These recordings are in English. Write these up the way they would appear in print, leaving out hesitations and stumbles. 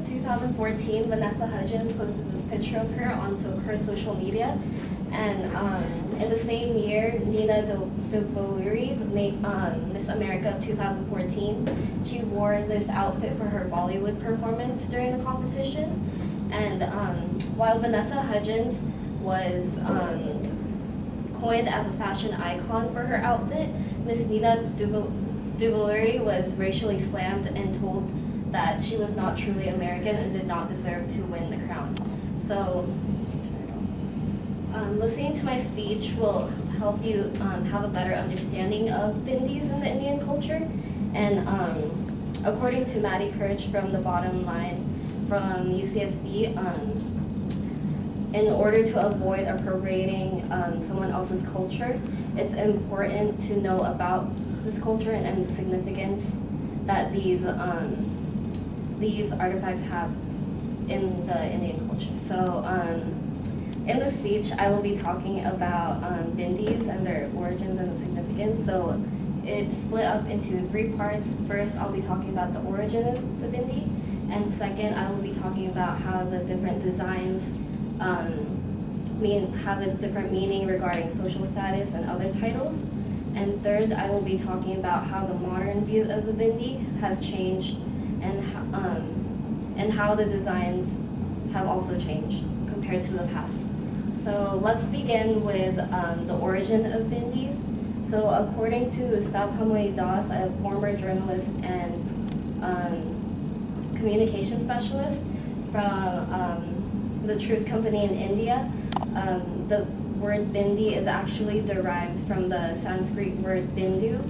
2014, Vanessa Hudgens posted this picture of her on her social media. And in the same year, Nina Dovoluri, Miss America of 2014, she wore this outfit for her Bollywood performance during the competition. And while Vanessa Hudgens was coined as a fashion icon for her outfit, Miss Nina Dovoluri was racially slammed and told that she was not truly American and did not deserve to win the crown. So listening to my speech will help you have a better understanding of Bindis in the Indian culture. And according to Maddie Courage from The Bottom Line from UCSB, in order to avoid appropriating someone else's culture, it's important to know about this culture and the significance that these artifacts have in the Indian culture. So in the speech, I will be talking about Bindis and their origins and the significance. So it's split up into three parts. First, I'll be talking about the origin of the Bindi. And second, I will be talking about how the different designs have a different meaning regarding social status and other titles. And third, I will be talking about how the modern view of the Bindi has changed and how the designs have also changed compared to the past. So let's begin with the origin of Bindis. So according to Sabhamwe Das, a former journalist and communication specialist from the Truth Company in India, the word Bindi is actually derived from the Sanskrit word bindu,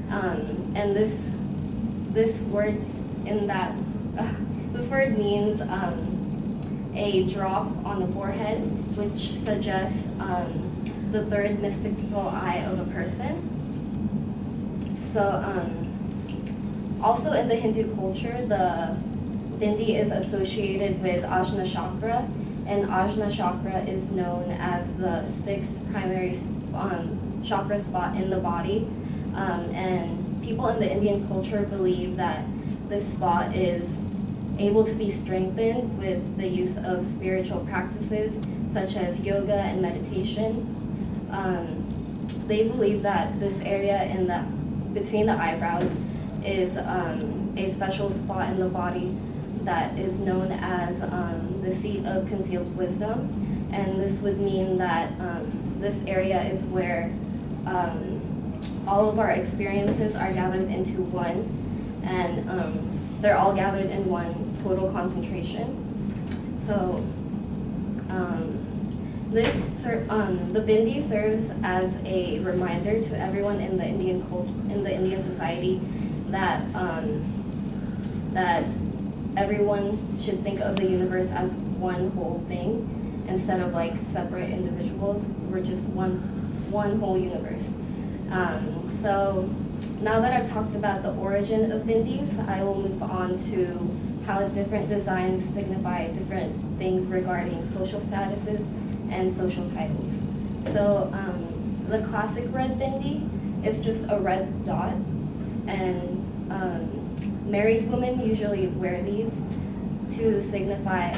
and this word means a drop on the forehead, which suggests the third mystical eye of a person. So also in the Hindu culture, the Bindi is associated with Ajna Chakra, and Ajna Chakra is known as the sixth primary chakra spot in the body. And people in the Indian culture believe that this spot is able to be strengthened with the use of spiritual practices such as yoga and meditation. They believe that this area between the eyebrows is a special spot in the body that is known as the seat of concealed wisdom, and this would mean that this area is where all of our experiences are gathered into one, and they're all gathered in one total concentration. So the Bindi serves as a reminder to everyone in the Indian society that that everyone should think of the universe as one whole thing instead of like separate individuals. We're just one whole universe. So now that I've talked about the origin of Bindis, I will move on to how different designs signify different things regarding social statuses and social titles. So the classic red Bindi is just a red dot, and married women usually wear these to signify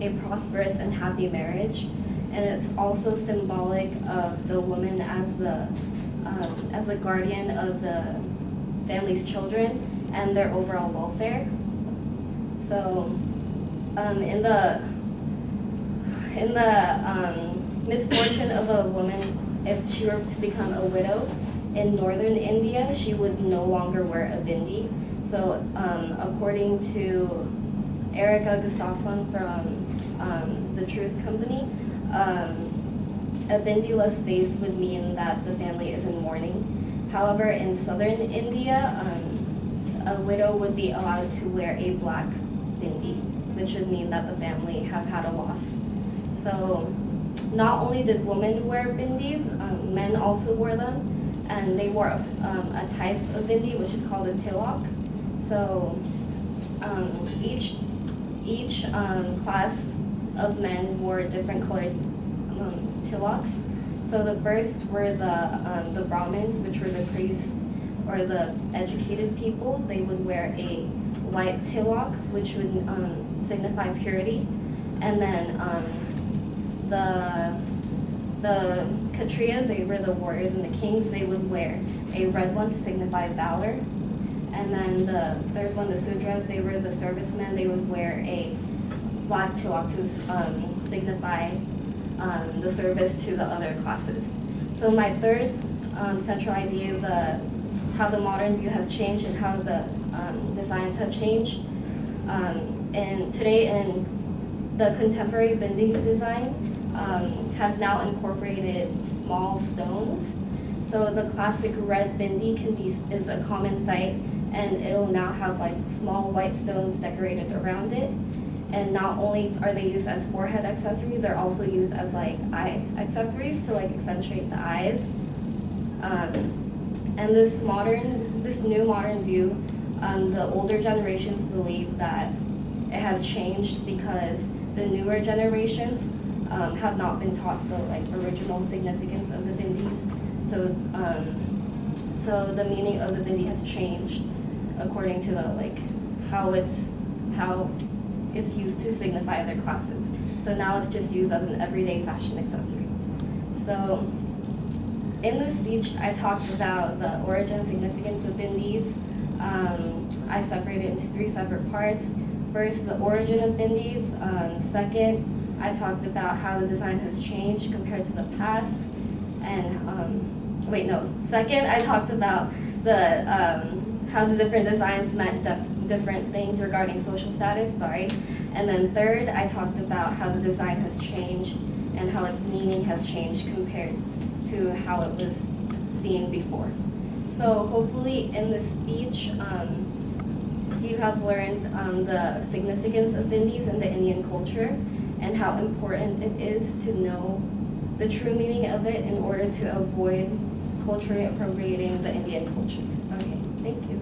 a prosperous and happy marriage, and it's also symbolic of the woman as the guardian of the family's children and their overall welfare. So in the misfortune of a woman, if she were to become a widow in northern India, she would no longer wear a bindi. So according to Erica Gustafsson from the Truth Company, a bindi-less face would mean that the family is in mourning. However, in southern India, a widow would be allowed to wear a black bindi, which would mean that the family has had a loss. So not only did women wear bindis, men also wore them, and they wore a type of bindi which is called a tilak. So each class of men wore different colored tilaks. So the first were the Brahmins, which were the priests or the educated people. They would wear a white tilak, which would signify purity, and then the Kshatriyas, they were the warriors, and the kings, they would wear a red one to signify valor. And then the third one, the Sudras, they were the servicemen, they would wear a black tilak to signify the service to the other classes. So my third central idea, how the modern view has changed and how the designs have changed. And today in the contemporary bindi design has now incorporated small stones. So the classic red bindi is a common sight, and it'll now have like small white stones decorated around it. And not only are they used as forehead accessories, they're also used as like eye accessories to like accentuate the eyes. And this new modern view, the older generations believe that it has changed because the newer generations have not been taught the like original significance of the bindis. So the meaning of the bindi has changed according to the like how it's used to signify their classes. So now it's just used as an everyday fashion accessory. So in this speech, I talked about the origin and significance of bindis. I separated it into 3 separate parts. First, the origin of bindis. Second, I talked about how the design has changed compared to the past. And second, I talked about how the different designs meant different things regarding social status, And then third, I talked about how the design has changed and how its meaning has changed compared to how it was seen before. So hopefully in this speech, you have learned the significance of bindis in the Indian culture and how important it is to know the true meaning of it in order to avoid culturally appropriating the Indian culture. Okay, thank you.